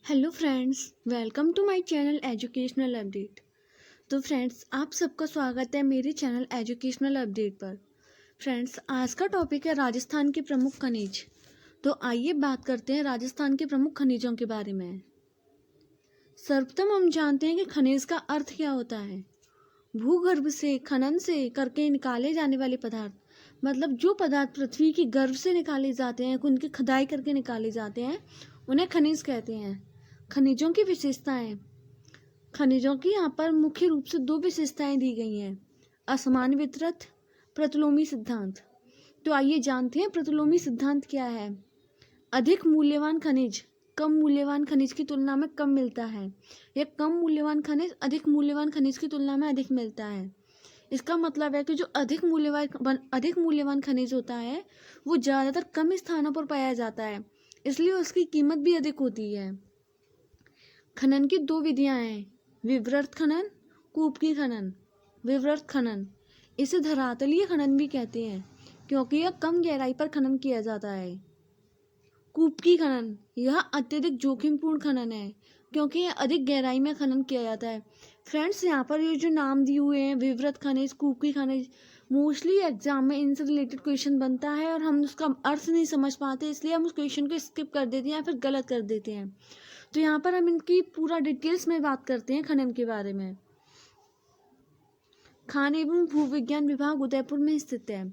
Hello friends, welcome to my channel educational update. तो friends, आप सबका स्वागत है मेरे चैनल एजुकेशनल अपडेट पर। फ्रेंड्स, आज का टॉपिक है राजस्थान के प्रमुख खनिज। तो आइए बात करते हैं राजस्थान के प्रमुख खनिजों के बारे में। सर्वप्रथम हम जानते हैं कि खनिज का अर्थ क्या होता है। भूगर्भ से खनन से करके निकाले जाने वाले पदार्थ, मतलब जो पदार्थ पृथ्वी की गर्भ से निकाले जाते हैं, उनकी खुदाई करके निकाले जाते हैं, उन्हें खनिज कहते हैं। खनिजों की विशेषताएं। खनिजों की यहाँ पर मुख्य रूप से दो विशेषताएं दी गई हैं, असमान वितरत, प्रतिलोमी सिद्धांत। तो आइए जानते हैं प्रतिलोमी सिद्धांत क्या है। अधिक मूल्यवान खनिज कम मूल्यवान खनिज की तुलना में कम मिलता है, या कम मूल्यवान खनिज अधिक मूल्यवान खनिज की तुलना में अधिक मिलता है। इसका मतलब है कि जो अधिक मूल्यवान खनिज होता है वो ज़्यादातर कम स्थानों पर पाया जाता है, इसलिए उसकी कीमत भी अधिक होती है। खनन की दो विधियां हैं, विवृत खनन, कूपकी खनन। विवृत खनन, इसे धरातलीय खनन भी कहते हैं क्योंकि यह कम गहराई पर खनन किया जाता है। कूपकी खनन, यह अत्यधिक जोखिमपूर्ण खनन है क्योंकि यह अधिक गहराई में खनन किया जाता है। फ्रेंड्स, यहाँ पर ये जो नाम दिए हुए हैं, विवृत खनिज, कूपकी खनिज, मोस्टली एग्जाम में इनसे रिलेटेड क्वेश्चन बनता है और हम उसका अर्थ नहीं समझ पाते, इसलिए हम उस क्वेश्चन को स्किप कर देते हैं या फिर गलत कर देते हैं। तो यहाँ पर हम इनकी पूरा डिटेल्स में बात करते हैं खनन के बारे में। खान एवं भूविज्ञान विभाग उदयपुर में स्थित है।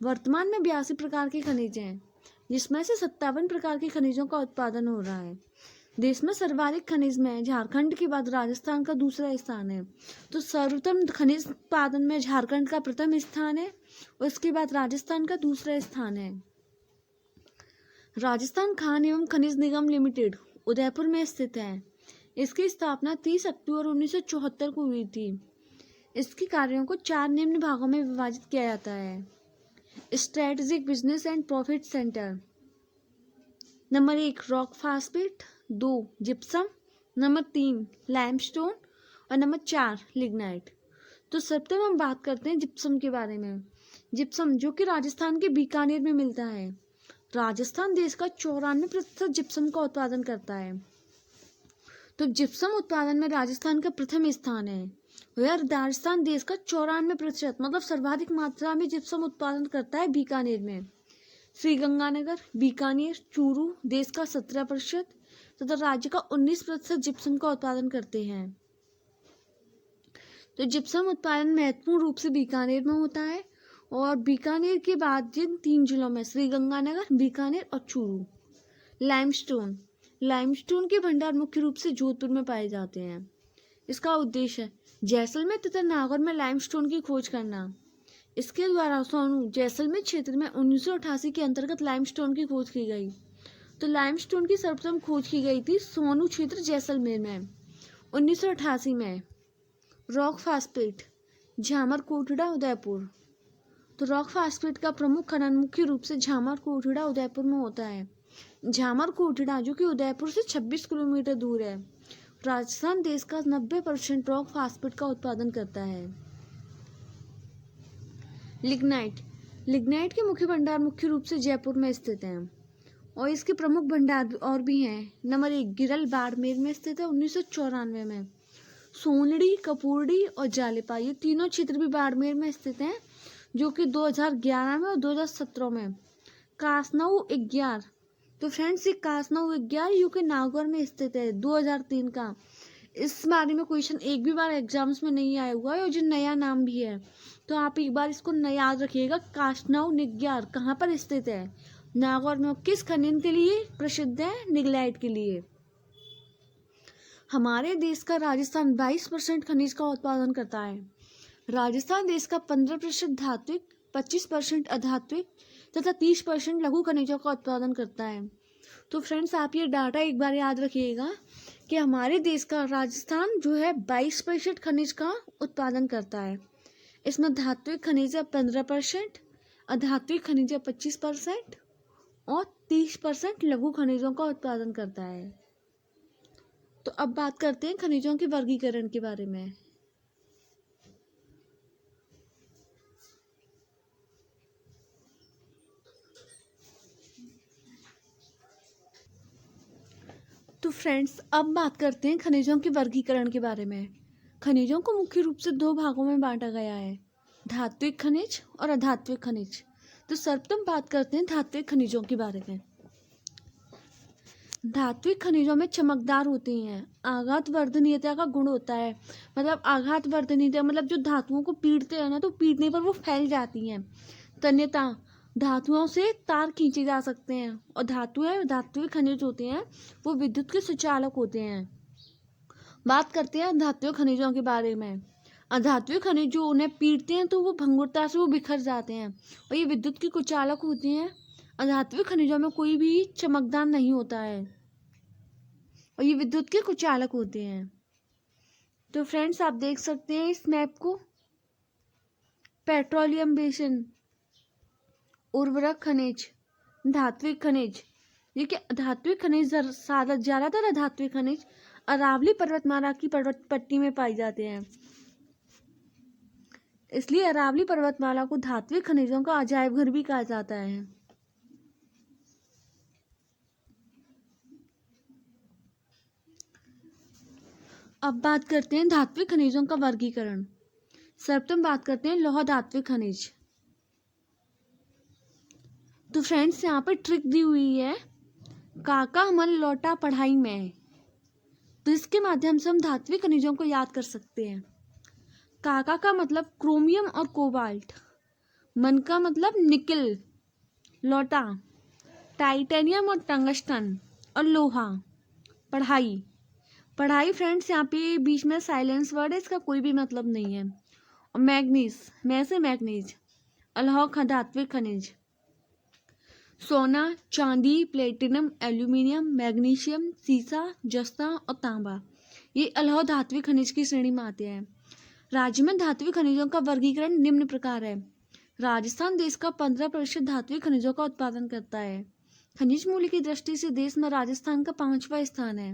वर्तमान में 82 प्रकार के खनिज हैं, जिसमें से 57 प्रकार के खनिजों का उत्पादन हो रहा है। देश में सर्वाधिक खनिज में झारखंड के बाद राजस्थान का दूसरा स्थान है। तो सर्वोत्तम खनिज उत्पादन में झारखंड का प्रथम स्थान है, उसके बाद राजस्थान का दूसरा स्थान है। राजस्थान खान एवं खनिज निगम लिमिटेड उदयपुर में स्थित है। इसकी स्थापना 30 अक्टूबर 1974 को हुई थी। इसके कार्यों को 4 निम्न भागों में विभाजित किया जाता है। Strategic business and profit centre. Number 1 rock phosphate, 2 gypsum, number 3 limestone और नंबर 4 लिग्नाइट। तो सबसे हम बात करते हैं जिप्सम के बारे में। जिप्सम जो कि राजस्थान के बीकानेर में मिलता है। राजस्थान देश का 94% जिप्सम का उत्पादन करता है। तो जिप्सम उत्पादन में राजस्थान का प्रथम स्थान है। वह राजस्थान देश का 94% मतलब सर्वाधिक मात्रा में जिप्सम उत्पादन करता है बीकानेर में। श्रीगंगानगर, बीकानेर, चूरू देश का 17% तथा राज्य का 19% जिप्सम का उत्पादन करते हैं। तो जिप्सम उत्पादन महत्वपूर्ण रूप से बीकानेर में होता है और बीकानेर के बाद जिन 3 जिलों में श्रीगंगानगर, बीकानेर और चूरू। लाइमस्टोन, लाइमस्टोन के भंडार मुख्य रूप से जोधपुर में पाए जाते हैं। इसका उद्देश्य जैसलमेर तथा नागौर में लाइमस्टोन की खोज करना। इसके द्वारा सोनू जैसलमेर क्षेत्र में 1988 के अंतर्गत लाइमस्टोन की खोज की गई। तो लाइमस्टोन की सर्वप्रथम खोज की गई थी सोनू क्षेत्र जैसलमेर में 1988 में। Rock phosphate, झामर Kotra Udaipur. तो रॉक फास्फेट का प्रमुख खनन मुख्य रूप से झामर कोटड़ा उदयपुर में होता है। झामर कोटड़ा जो कि उदयपुर से 26 किलोमीटर दूर है। राजस्थान देश का 90% रॉक फास्फेट का उत्पादन करता है। लिग्नाइट, लिग्नाइट के मुख्य भंडार मुख्य रूप से जयपुर में स्थित हैं और इसके प्रमुख भंडार और भी हैं। नंबर 1 गिरल बाड़मेर में स्थित है 1994 में। सोनड़ी, कपूरड़ी और जालेपा, ये तीनों क्षेत्र भी बाड़मेर में स्थित हैं जो कि 2011 में और 2017 में। कासनऊ 11, तो फ्रेंड्स ये कासनऊ 11 यूके नागौर में स्थित है 2003 का। इस बारे में क्वेश्चन एक भी बार एग्जाम्स में नहीं आया हुआ है और जो नया नाम भी है, तो आप एक बार इसको याद रखिएगा। कासनऊ 11 कहाँ पर स्थित है? नागौर में। किस खनन के लिए प्रसिद्ध है? निगलाइट के लिए। हमारे देश का राजस्थान 22% खनिज का उत्पादन करता है। राजस्थान देश का 15% धात्विक, 25% अधात्विक तथा 30% लघु खनिजों का उत्पादन करता है। तो फ्रेंड्स, आप ये डाटा एक बार याद रखिएगा कि हमारे देश का राजस्थान जो है 22% खनिज का उत्पादन करता है। इसमें धात्विक खनिज 15%, अधात्विक खनिज 25% और 30% लघु खनिजों का उत्पादन करता है। तो अब बात करते हैं खनिजों के वर्गीकरण के बारे में। तो फ्रेंड्स, अब बात करते हैं खनिजों के वर्गीकरण के बारे में। खनिजों को मुख्य रूप से दो भागों में बांटा गया है, धात्विक खनिज और अधात्विक खनिज। तो सर्वप्रथम बात करते हैं धात्विक खनिजों के बारे में। धात्विक खनिजों में चमकदार होती हैं, आघात वर्धनीयता का गुण होता है। मतलब आघात वर्धनीयता मतलब जो धातुओं को पीटते हैं ना, तो पीटने पर वो फैल जाती हैं। तन्यता, धातुओं से तार खींचे जा सकते हैं। और धात्विक खनिज होते हैं वो विद्युत के सुचालक होते हैं। बात करते हैं धात्विक खनिजों के बारे में। अधात्विक खनिज जो उन्हें पीटते हैं तो वो भंगुरता से वो बिखर जाते हैं और ये विद्युत के कुचालक होते हैं। अधात्विक खनिजों में कोई भी चमकदार नहीं होता है और ये विद्युत के कुचालक होते हैं। तो फ्रेंड्स, आप देख सकते हैं इस मैप को। पेट्रोलियम बेसिन, उर्वरक खनिज, धात्विक खनिज। ये कि धात्विक खनिज ज्यादातर अधात्विक खनिज अरावली पर्वतमाला की पर्वत पट्टी में पाए जाते हैं, इसलिए अरावली पर्वतमाला को धात्विक खनिजों का अजायब घर भी कहा जाता है। अब बात करते हैं धात्विक खनिजों का वर्गीकरण। सर्वप्रथम बात करते हैं लौह धात्विक खनिज। तो फ्रेंड्स, यहाँ पे ट्रिक दी हुई है, काका मन लौटा पढ़ाई में। तो इसके माध्यम से हम धात्विक खनिजों को याद कर सकते हैं। काका का मतलब क्रोमियम और कोबाल्ट, मन का मतलब निकिल, लौटा टाइटेनियम और टंगस्टन, और लोहा पढ़ाई फ्रेंड्स, यहाँ पे बीच में साइलेंस वर्ड है, इसका कोई भी मतलब नहीं है। और मैग्नीज अलौह धात्विक खनिज। सोना, चांदी, प्लेटिनम, एल्यूमिनियम, मैग्नीशियम, सीसा, जस्ता और तांबा, ये अलौह धात्विक खनिज की श्रेणी में आते हैं। राज्य में धात्विक खनिजों का वर्गीकरण निम्न प्रकार है। राजस्थान देश का 15% धात्विक खनिजों का उत्पादन करता है। खनिज मूल्य की दृष्टि से देश में राजस्थान का 5वां स्थान है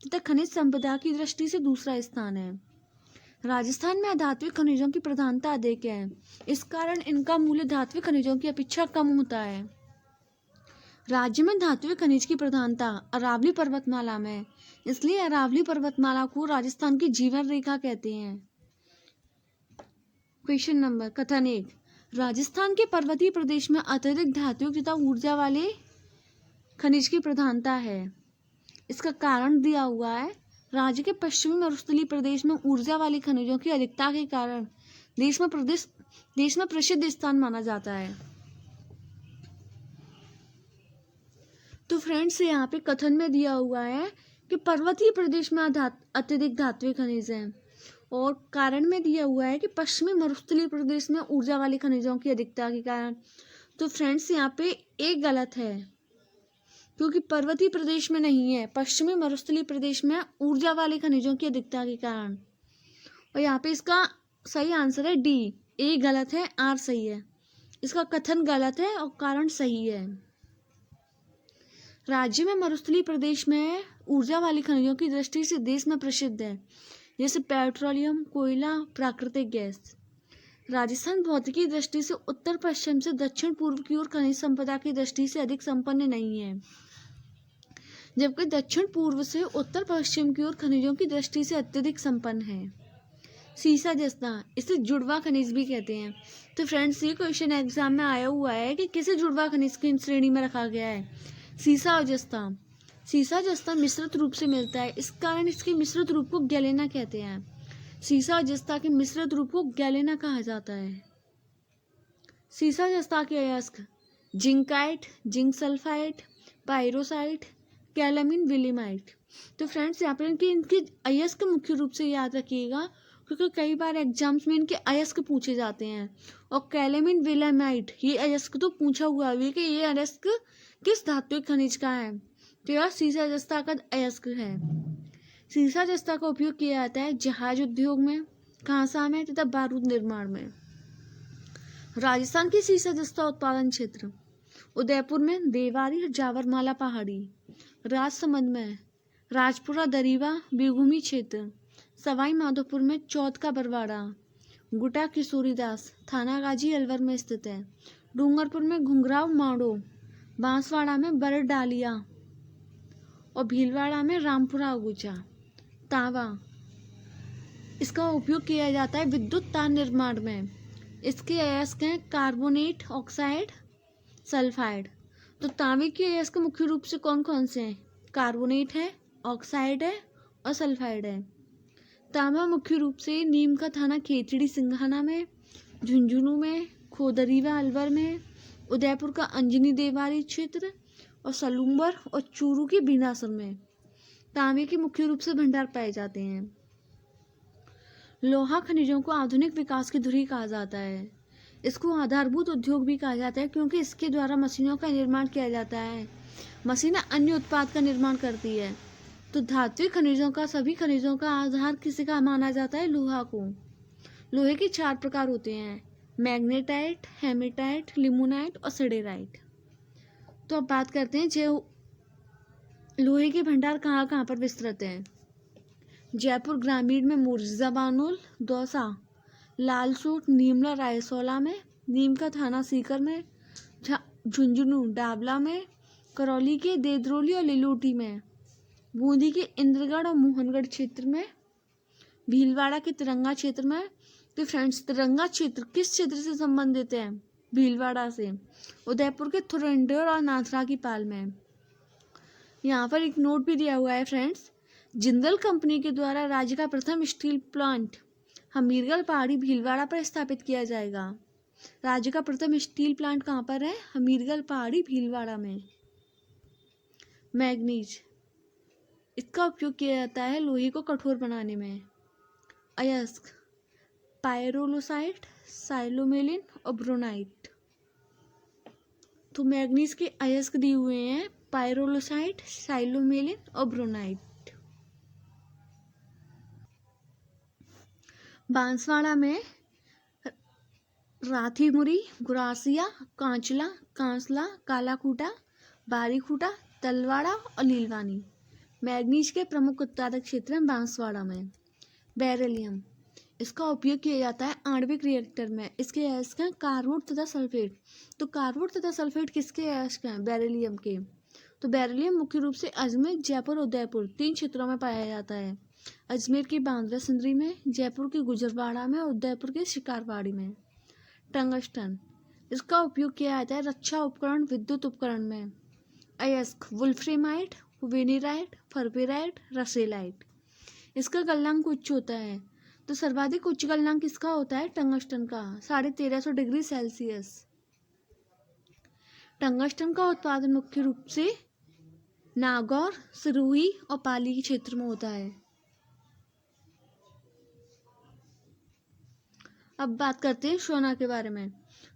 तथा खनिज संपदा की दृष्टि से दूसरा स्थान है। राजस्थान में अधात्विक खनिजों की प्रधानता अधिक है, इस कारण इनका मूल्य धात्विक खनिजों की अपेक्षा कम होता है। राज्य में धात्विक खनिज की प्रधानता अरावली पर्वतमाला में, इसलिए अरावली पर्वतमाला को राजस्थान की जीवन रेखा कहते हैं। क्वेश्चन नंबर कथन 1, राजस्थान के पर्वतीय प्रदेश में अत्यधिक धात्विक तथा ऊर्जा वाले खनिज की प्रधानता है। इसका कारण दिया हुआ है, राज्य के पश्चिमी मरुस्थलीय प्रदेश में ऊर्जा वाली खनिजों की अधिकता के कारण देश में प्रसिद्ध स्थान माना जाता है। तो फ्रेंड्स, यहाँ पे कथन में दिया हुआ है कि पर्वतीय प्रदेश में अत्यधिक धात्विक खनिज हैं, और कारण में दिया हुआ है कि पश्चिमी मरुस्थलीय प्रदेश में ऊर्जा वाली खनिजों की अधिकता के कारण। तो फ्रेंड्स, यहाँ पे एक गलत है, क्योंकि पर्वतीय प्रदेश में नहीं है, पश्चिमी मरुस्थलीय प्रदेश में ऊर्जा वाले खनिजों की अधिकता के कारण। और यहाँ पे इसका सही आंसर है डी, ए गलत है, आर सही है। इसका कथन गलत है और कारण सही है। राज्य में मरुस्थलीय प्रदेश में ऊर्जा वाली खनिजों की दृष्टि से देश में प्रसिद्ध है, जैसे पेट्रोलियम, कोयला, प्राकृतिक गैस। राजस्थान भौतिकी दृष्टि से उत्तर पश्चिम से दक्षिण पूर्व की ओर खनिज संपदा की दृष्टि से अधिक संपन्न नहीं है, जबकि दक्षिण पूर्व से उत्तर पश्चिम की ओर खनिजों की दृष्टि से अत्यधिक संपन्न है। सीसा जस्ता, इसे जुड़वा खनिज भी कहते हैं। तो फ्रेंड्स, ये क्वेश्चन एग्जाम में आया हुआ है कि किसे जुड़वा खनिज की श्रेणी में रखा गया है, सीसा और जस्ता। सीसा जस्ता मिश्रित रूप से मिलता है, इस कारण इसके मिश्रित रूप को गैलेना कहते हैं। सीसा और जस्ता के मिश्रित रूप को गैलेना कहा जाता है। सीसा जस्ता के अयस्क जिंकाइट, जिंक सल्फाइड, पायरोसाइट, कैलामिन विलिमाइट। तो फ्रेंड्स, यहाँ पर इनके अयस्क मुख्य रूप से याद रखिएगा, क्योंकि कई बार एग्जाम्स में इनके अयस्क पूछे जाते हैं। और कैलामिन विलिमाइट, ये अयस्क तो पूछा हुआ है कि ये अयस्क किस धात्विक खनिज का है, तो यह सीसा जस्ता का अयस्क है। सीसा जस्ता का उपयोग किया जाता है जहाज उद्योग में, कांसा में तथा बारूद निर्माण में। राजस्थान की सीसा जस्ता उत्पादन क्षेत्र उदयपुर में देवारी, जावरमाला पहाड़ी, राजसमंद में राजपुरा, दरीवा, बेभूमि क्षेत्र, सवाई माधोपुर में चौथ का बरवाड़ा, गुटा किशोरीदास, थानागाजी अलवर में स्थित है। डूंगरपुर में घुंघराव माड़ो, बांसवाड़ा में बरडालिया और भीलवाड़ा में रामपुरा अगुचा। तांबा, इसका उपयोग किया जाता है विद्युत तार निर्माण में। इसके अयस्क हैं कार्बोनेट, ऑक्साइड, सल्फाइड। तो तांबे के अयस्क मुख्य रूप से कौन कौन से हैं? कार्बोनेट है, ऑक्साइड है और सल्फाइड है। तांबा मुख्य रूप से नीम का थाना खेतड़ी सिंघाना में, झुंझुनू में, खोदरीवा अलवर में, उदयपुर का अंजनी देवारी क्षेत्र और सलूम्बर और चूरू की बीनासुर में तांबे के मुख्य रूप से भंडार पाए जाते हैं। लोहा खनिजों को आधुनिक विकास की धुरी कहा जाता है। इसको आधारभूत उद्योग भी कहा जाता है क्योंकि इसके द्वारा मशीनों का निर्माण किया जाता है। मशीनें अन्य उत्पाद का निर्माण करती है। तो धात्विक खनिजों का, सभी खनिजों का आधार किसी का माना जाता है? लोहा को। लोहे के 4 प्रकार होते हैं, मैग्नेटाइट, हेमेटाइट, लिमोनाइट और सिडेराइट। तो अब बात करते हैं जो लोहे के भंडार कहाँ कहाँ पर विस्तृत हैं। जयपुर ग्रामीण में मुर्जा बानोल, दौसा, लालसोट, नीमला रायसोला में, नीम का थाना सीकर में, झुंझुनू डाबला में, करौली के देदरोली और लिलोटी में, बूंदी के इंद्रगढ़ और मोहनगढ़ क्षेत्र में, भीलवाड़ा के तिरंगा क्षेत्र में। तो फ्रेंड्स, तिरंगा क्षेत्र किस क्षेत्र से संबंधित है? भीलवाड़ा से। उदयपुर के थुरंडेर और नाथरा की पाल में। यहाँ पर एक नोट भी दिया हुआ है फ्रेंड्स, जिंदल कंपनी के द्वारा राज्य का प्रथम स्टील प्लांट हमीरगढ़ पहाड़ी भीलवाड़ा पर स्थापित किया जाएगा। राज्य का प्रथम स्टील प्लांट कहाँ पर है? हमीरगढ़ पहाड़ी भीलवाड़ा में। मैग्नीज, इसका उपयोग किया जाता है लोहे को कठोर बनाने में। अयस्क, पायरोलोसाइट, साइलोमेलिन और ब्रोनाइट। तो मैग्नीज के अयस्क दिए हुए हैं पायरोलोसाइट, साइलोमेलिन और ब्रोनाइट। बांसवाड़ा में राथीमुरी, गुरासिया, कांचला, कांसला, कालाकूटा, बारीखूटा, तलवाड़ा और नीलवानी मैग्नीज के प्रमुख उत्पादक क्षेत्र हैं बांसवाड़ा में। बेरिलियम, इसका उपयोग किया जाता है आणविक रिएक्टर में। इसके अयस्क हैं कार्बोट तथा सल्फेट। तो कार्बोट तथा सल्फेट किसके अयस्क हैं? बेरिलियम के। तो बेरिलियम मुख्य रूप से अजमेर, जयपुर, उदयपुर 3 क्षेत्रों में पाया जाता है। अजमेर की बांद्रा सिंदरी में, जयपुर के गुजरवाड़ा में, उदयपुर के शिकारवाड़ी में। टंगस्टन, इसका उपयोग किया जाता है रक्षा उपकरण, विद्युत उपकरण में। अयस्क वुल्फ्रेमाइट, वेनेराइट, फर्बेराइट, रसेलाइट। इसका गलनांक उच्च होता है। तो सर्वाधिक उच्च गलनांक किसका होता है? टंगस्टन का, 1350 डिग्री सेल्सियस। टंगस्टन का उत्पादन मुख्य रूप से नागौर, सिरोही और पाली के क्षेत्र में होता है। अब बात करते हैं सोना के बारे में।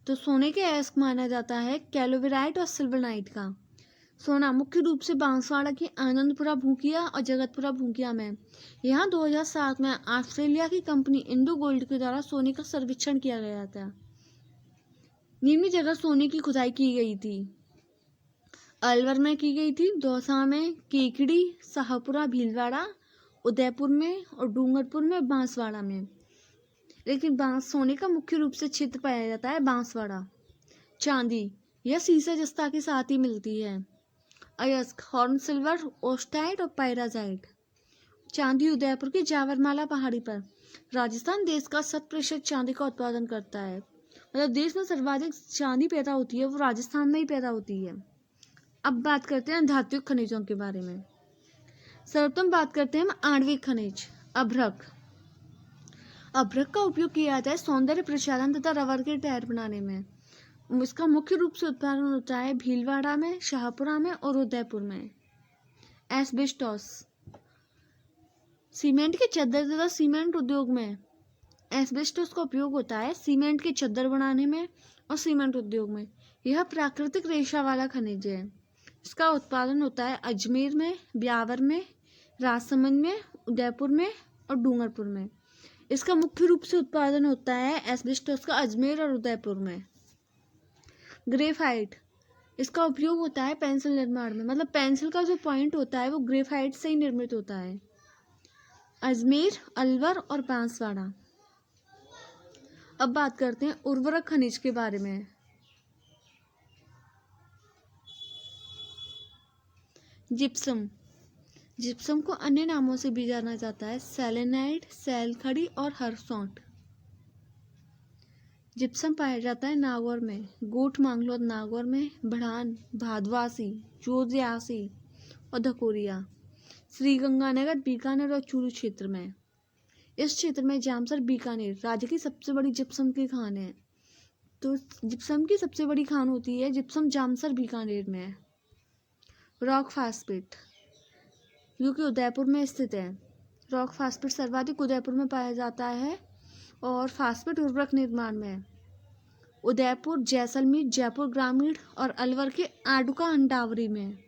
तो सोने के अयस्क माना जाता है कैलोवेराइट और सिल्वरनाइट का। सोना मुख्य रूप से बांसवाड़ा की आनंदपुरा भूकिया और जगतपुरा भूकिया में। यहाँ 2007 में ऑस्ट्रेलिया की कंपनी इंडो गोल्ड के द्वारा सोने का सर्वेक्षण किया गया था। निम्न जगह सोने की खुदाई की गई थी। अलवर में की गई थी, दौसा में, केकड़ी, शाहपुरा भीलवाड़ा, उदयपुर में और डूंगरपुर में, बांसवाड़ा में। लेकिन सोने का मुख्य रूप से क्षेत्र पाया जाता है बांसवाड़ा। चांदी, यह सीसा जस्ता के साथ ही मिलती है। अयस्क हॉर्न सिल्वर, ओस्टाइट और पायराजाइट। चांदी उदयपुर की जावरमाला पहाड़ी पर। राजस्थान देश का 100% चांदी का उत्पादन करता है। मतलब देश में सर्वाधिक चांदी पैदा होती है वो राजस्थान में ही पैदा होती है। अब बात करते हैं धात्विक खनिजों के बारे में। सर्वप्रथम बात करते हैं हम आणविक खनिज। अभ्रक, अभ्रक का उपयोग किया जाता है सौंदर्य प्रसाधन तथा रबर के टायर बनाने में। इसका मुख्य रूप से उत्पादन होता है भीलवाड़ा में, शाहपुरा में और उदयपुर में। एस्बेस्टोस, सीमेंट के चद्दर तथा सीमेंट उद्योग में एस्बेस्टोस का उपयोग होता है सीमेंट के चद्दर बनाने में और सीमेंट उद्योग में। यह प्राकृतिक रेशा वाला खनिज है। इसका उत्पादन होता है अजमेर में, ब्यावर में, राजसमंद में, उदयपुर में और डूंगरपुर में। इसका मुख्य रूप से उत्पादन होता है एस्बेस्टोस का अजमेर और उदयपुर में। ग्रेफाइट, इसका उपयोग होता है पेंसिल निर्माण में। मतलब पेंसिल का जो पॉइंट होता है वो ग्रेफाइट से ही निर्मित होता है। अजमेर, अलवर और बांसवाड़ा। अब बात करते हैं उर्वरक खनिज के बारे में। जिप्सम, जिप्सम को अन्य नामों से भी जाना जाता है, सेलेनाइट, सैलखड़ी और हरसौंट। जिप्सम पाया जाता है नागौर में, गोठ मांगलोद नागौर में, बढ़ान, भादवासी, जोजियासी और धकोरिया, श्रीगंगानगर, बीकानेर और चूरू क्षेत्र में। इस क्षेत्र में जामसर, बीकानेर राज्य की सबसे बड़ी जिप्सम की खान है। तो जिप्सम की सबसे बड़ी खान होती है जिप्सम जामसर, बीकानेर में है। रॉक फास्फेट जो कि उदयपुर में स्थित है। रॉक फास्फेट सर्वाधिक उदयपुर में पाया जाता है और फास्फेट उर्वरक निर्माण में उदयपुर, जैसलमेर, जयपुर ग्रामीण और अलवर के आडुका अंडावरी में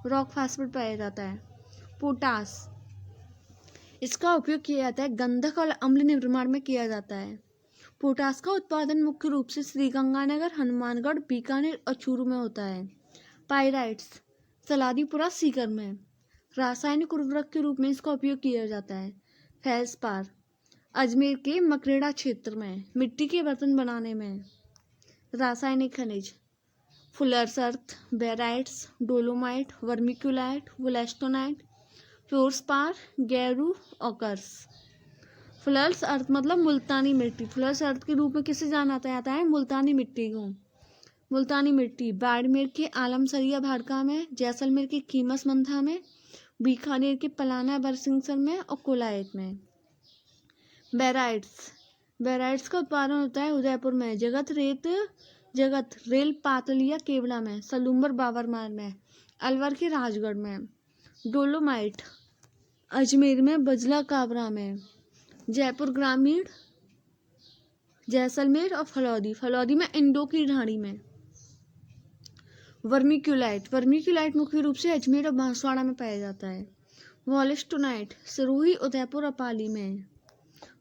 रॉक फास्फेट पाया जाता है। पोटास, इसका उपयोग किया जाता है गंधक और अम्ल निर्माण में किया जाता है। पोटास का उत्पादन मुख्य रूप से श्रीगंगानगर, हनुमानगढ़, बीकानेर और चूरू में होता है। पाइराइट्स सलादीपुरा, सीकर में। रासायनिक उर्वरक के रूप में इसका उपयोग किया जाता है। फेल्सपार अजमेर के मकरेड़ा क्षेत्र में मिट्टी के बर्तन बनाने में। रासायनिक खनिज fuller's earth, barytes, dolomite, vermiculite, wollastonite, fluorspar, गैरू, ऑकर्स। फुलर्स अर्थ मतलब मुल्तानी मिट्टी। फुलर्स अर्थ के रूप में किसे जाना जाता है? मुल्तानी मिट्टी को। मुल्तानी मिट्टी बाड़मेर के आलमसरिया भाड़का में, जैसलमेर के कीमस मंथा में, बीकानेर के पलाना बरसिंगसर में और कोलायत में। बेराइट्स का उत्पादन होता है उदयपुर में, जगत रेल पातलिया केवड़ा में, सलूम्बर बावरमाल में, अलवर के राजगढ़ में। डोलोमाइट अजमेर में, बजला काबरा में, जयपुर ग्रामीण, जैसलमेर और फलौदी में इंडो की ढाणी में। वर्मिक्यूलाइट मुख्य रूप से अजमेर और बांसवाड़ा में पाया जाता है। वॉलेस्टोनाइट सिरोही, उदयपुर और पाली में।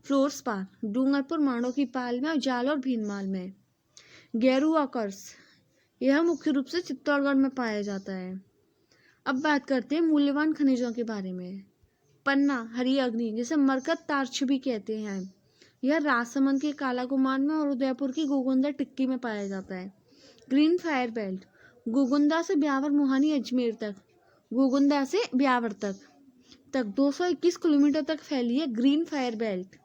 फ्लोरस्पार डूंगरपुर, माणों की पाल में और जाल और भीनमाल में। गैरू ऑकर्स यह मुख्य रूप से चित्तौड़गढ़ में पाया जाता है। अब बात करते हैं मूल्यवान खनिजों के बारे में। पन्ना, हरी अग्नि जिसे मरकत तार्च भी कहते हैं, यह राजसमंद के कालाकुमान में और उदयपुर की गोगुंदा टिक्की में पाया जाता है। ग्रीन फायर बेल्ट गोगुंदा से ब्यावर, मुहानी, अजमेर तक, गोगुंदा से ब्यावर तक 221 किलोमीटर तक फैली है ग्रीन फायर बेल्ट,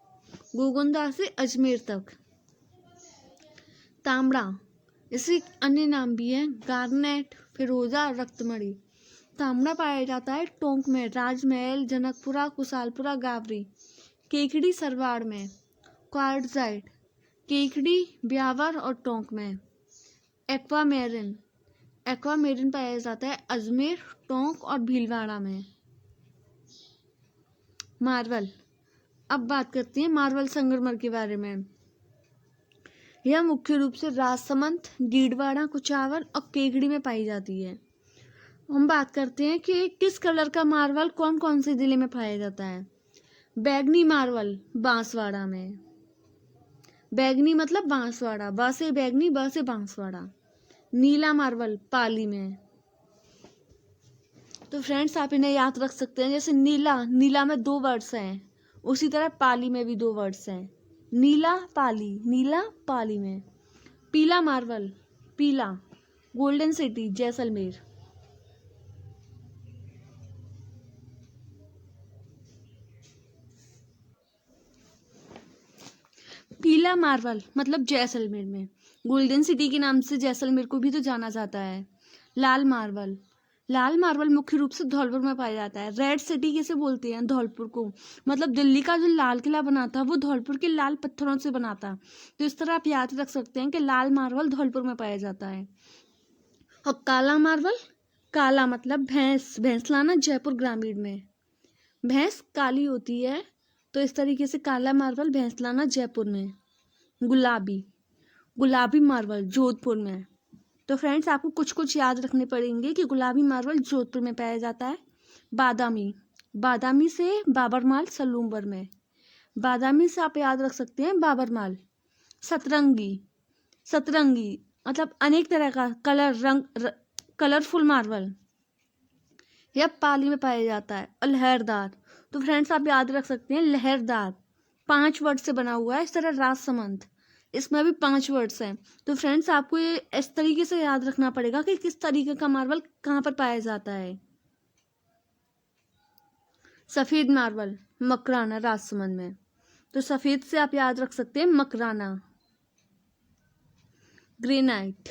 गोगुंदा से अजमेर तक। तांबड़ा, इसके अन्य नाम भी हैं गार्नेट, फिरोजा, रक्तमणि। तांबड़ा पाया जाता है टोंक में, राजमहल, जनकपुरा, कुशालपुरा, गावरी, केकड़ी, सरवाड़ में। क्वार्टजाइट केकड़ी, ब्यावर और टोंक में। एक्वामेरिन पाया जाता है अजमेर, टोंक और भीलवाड़ा में। मार्बल, अब बात करते हैं मार्बल संगमरमर के बारे में। यह मुख्य रूप से राजसमंद, डीडवाड़ा, कुचावर और केकड़ी में पाई जाती है। हम बात करते हैं कि किस कलर का मार्बल कौन कौन से जिले में पाया जाता है। बैगनी मार्बल बांसवाड़ा में। बैगनी मतलब बांसवाड़ा, ब से बैगनी, ब से बांसवाड़ा। नीला मार्बल पाली में। तो फ्रेंड्स आप इन्हें याद रख सकते हैं, जैसे नीला में 2 वर्ड्स हैं, उसी तरह पाली में भी 2 वर्ड्स हैं। नीला पाली में। पीला मार्बल, पीला, गोल्डन सिटी, जैसलमेर। पीला मार्बल मतलब जैसलमेर में, गोल्डन सिटी के नाम से जैसलमेर को भी तो जाना जाता है। लाल मार्बल मुख्य रूप से धौलपुर में पाया जाता है। रेड सिटी किसे बोलते हैं? धौलपुर को। मतलब दिल्ली का जो लाल किला बना था वो धौलपुर के लाल पत्थरों से बना था। तो इस तरह आप याद रख सकते हैं कि लाल मार्बल धौलपुर में पाया जाता है। और काला मार्बल, काला मतलब भैंसलाना, जयपुर ग्रामीण में। भैंस काली होती है, तो इस तरीके से काला मार्बल भैंसलाना, जयपुर में। गुलाबी मार्बल जोधपुर में। तो फ्रेंड्स आपको कुछ याद रखने पड़ेंगे कि गुलाबी मार्बल जोधपुर में पाया जाता है। बादामी से बाबरमाल, सलूम्बर में। बादामी से आप याद रख सकते हैं बाबरमाल। सतरंगी मतलब अनेक तरह का कलरफुल मार्बल, यह पाली में पाया जाता है। और लहरदार, तो फ्रेंड्स आप याद रख सकते हैं लहरदार 5 वर्ड से बना हुआ है। इस तरह राजसमंद, इसमें भी 5 वर्ड्स हैं। तो फ्रेंड्स आपको ये इस तरीके से याद रखना पड़ेगा कि किस तरीके का मार्बल कहाँ पर पाया जाता है। सफ़ेद मार्बल मकराना राजसमंद में। तो सफ़ेद से आप याद रख सकते हैं मकराना। ग्रेनाइट,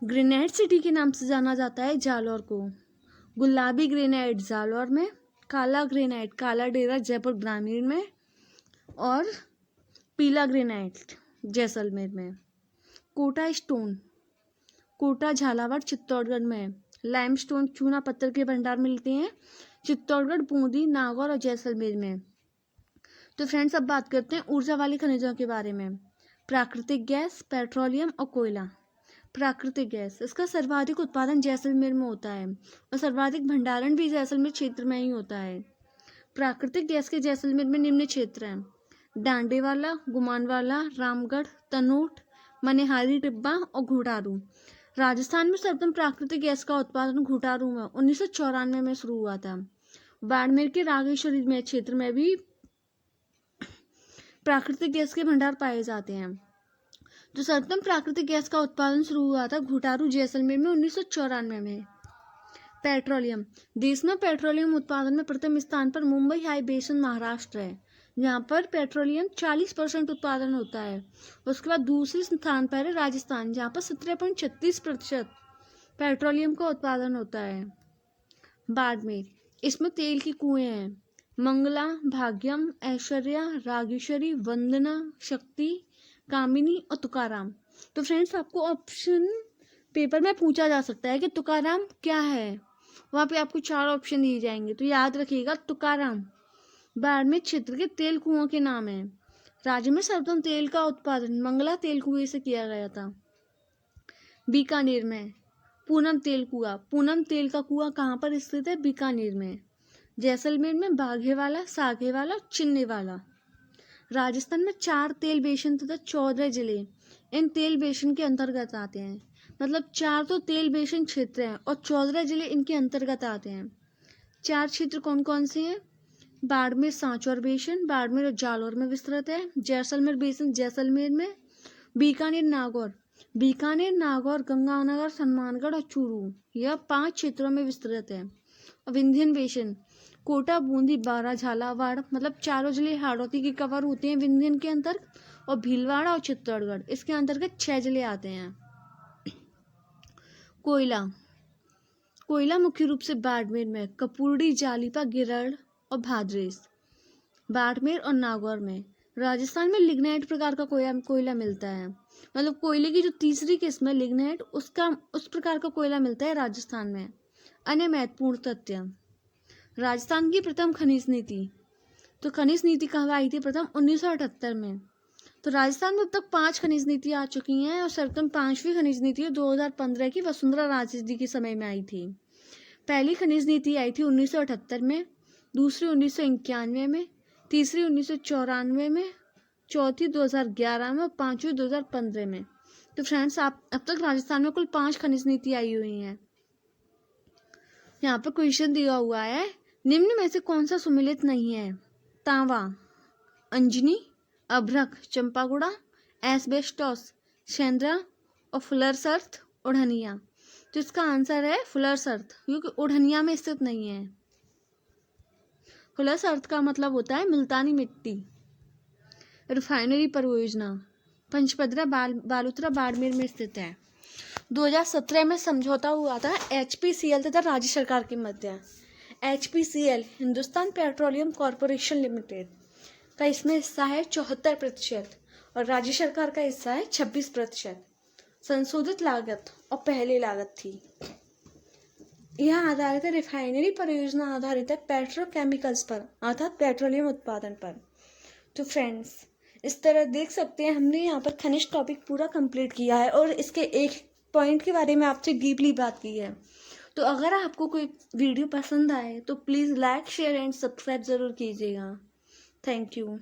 ग्रेनाइट सिटी के नाम से जाना जाता है जालौर को। गुलाबी ग्रेनाइट जालौर में, काला ग्रेनाइट काला डेरा जयपुर ग्रामीण में, और पीला ग्रेनाइट जैसलमेर में। कोटा स्टोन, कोटा झालावाड़ चित्तौड़गढ़ में। लाइमस्टोन चूना पत्थर के भंडार मिलते हैं चित्तौड़गढ़, बूंदी, नागौर और जैसलमेर में। तो फ्रेंड्स अब बात करते हैं ऊर्जा वाले खनिजों के बारे में। प्राकृतिक गैस, पेट्रोलियम और कोयला। प्राकृतिक गैस, इसका सर्वाधिक उत्पादन जैसलमेर में होता है और सर्वाधिक भंडारण भी जैसलमेर क्षेत्र में ही होता है। प्राकृतिक गैस के जैसलमेर में निम्न क्षेत्र हैं: डांडेवाला, गुमानवाला, रामगढ़, तनोट, मनिहारी टिब्बा और घोटारू। राजस्थान में सर्वप्रथम प्राकृतिक गैस का उत्पादन घोटारू में 1994 में शुरू हुआ था। बाड़मेर के रागेश्वरी में क्षेत्र में भी प्राकृतिक गैस के भंडार पाए जाते हैं। तो सर्वप्रथम प्राकृतिक गैस का उत्पादन शुरू हुआ था घोटारू जैसलमेर में 1994 में। पेट्रोलियम, देश में पेट्रोलियम उत्पादन में प्रथम स्थान पर मुंबई हाई बेसिन महाराष्ट्र है, जहाँ पर पेट्रोलियम 40% उत्पादन होता है। उसके बाद दूसरे स्थान पर है राजस्थान, जहाँ पर 17.36% पेट्रोलियम का उत्पादन होता है। बाड़मेर, इसमें तेल की कुएं हैं: मंगला, भाग्यम, ऐश्वर्या, रागेश्वरी, वंदना, शक्ति, कामिनी और तुकाराम। तो फ्रेंड्स आपको ऑप्शन पेपर में पूछा जा सकता है कि तुकाराम क्या है, वहाँ पे आपको 4 ऑप्शन दिए जाएंगे। तो याद रखिएगा तुकाराम बाड़मेर क्षेत्र के तेल कुओं के नाम है। राज्य में सर्वप्रथम तेल का उत्पादन मंगला तेल कुएं से किया गया था। बीकानेर में पूनम तेल कुआं, पूनम तेल का कुआं कहाँ पर स्थित है? बीकानेर में। जैसलमेर में बाघेवाला, सागेवाला, चिन्नेवाला। राजस्थान में 4 तेल बेसिन तथा 14 जिले इन तेल बेसिन के अंतर्गत आते हैं। मतलब 4 तो तेल बेसिन क्षेत्र हैं और 14 जिले इनके अंतर्गत आते हैं। 4 क्षेत्र कौन कौन से हैं? बाड़मेर सांचौर बेसिन बाड़मेर और जालौर में विस्तृत है। जैसलमेर बेसिन जैसलमेर में। बीकानेर नागौर, बीकानेर, नागौर, गंगानगर, हनुमानगढ़ और चूरू, यह 5 क्षेत्रों में विस्तृत है। और विंध्यन बेसिन कोटा, बूंदी, बारा, झालावाड़, मतलब 4 जिले हाड़ौती के कवर होते हैं विंध्यन के अंतर्गत, और भीलवाड़ा और चित्तौड़गढ़ इसके अंतर्गत 6 जिले आते हैं। कोयला, कोयला मुख्य रूप से बाड़मेर में, कपूरडी, जालीपा, गिरड़ और भादरेस, बाड़मेर और नागौर में। राजस्थान में लिग्नाइट प्रकार का कोयला मिलता है। मतलब कोयले की जो तीसरी किस्म है लिग्नाइट, उस प्रकार का कोयला मिलता है राजस्थान में। अन्य महत्वपूर्ण तथ्य: राजस्थान की प्रथम खनिज नीति। तो खनिज नीति कब आई थी? प्रथम 1978 में। तो राजस्थान में अब तक 5 खनिज नीति आ चुकी हैं और सर्वप्रथम 5वीं खनिज नीति 2015 की वसुंधरा राजे जी के समय में आई थी। पहली खनिज नीति आई थी 1978 में, दूसरी 1991 में, तीसरी 1994 में, चौथी 2011 में और 5वीं 2015 में। तो फ्रेंड्स आप अब तक राजस्थान में कुल 5 खनिज नीति आई हुई हैं। यहाँ पर क्वेश्चन दिया हुआ है, निम्न में से कौन सा सुमेलित नहीं है? तांबा, अंजनी, अभ्रक, चंपागुड़ा, एस्बेस्टोस, सेंद्रा और फुलर्स अर्थ, ओढ़निया। तो इसका आंसर है फुलर्स अर्थ, क्योंकि ओढ़निया में स्थित नहीं है। फुलर्स अर्थ का मतलब होता है मुल्तानी मिट्टी। रिफाइनरी परियोजना पंचपदरा बालोतरा बाड़मेर में स्थित है। 2017 में समझौता हुआ था HPCL तथा राज्य सरकार के मध्य। HPCL Hindustan petroleum corporation limited का इसमें हिस्सा है 74% और राज्य सरकार का हिस्सा है 26%। संशोधित लागत और पहले लागत थी। यह आधारित है रिफाइनरी परियोजना आधारित है पेट्रोकेमिकल्स पर, अर्थात पेट्रोलियम उत्पादन पर। तो फ्रेंड्स इस तरह देख सकते हैं हमने यहाँ पर खनिज टॉपिक पूरा कंप्लीट किया है और इसके एक पॉइंट के बारे में आपसे डीपली बात की है। तो अगर आपको कोई वीडियो पसंद आए तो please like, share and subscribe ज़रूर कीजिएगा। Thank you.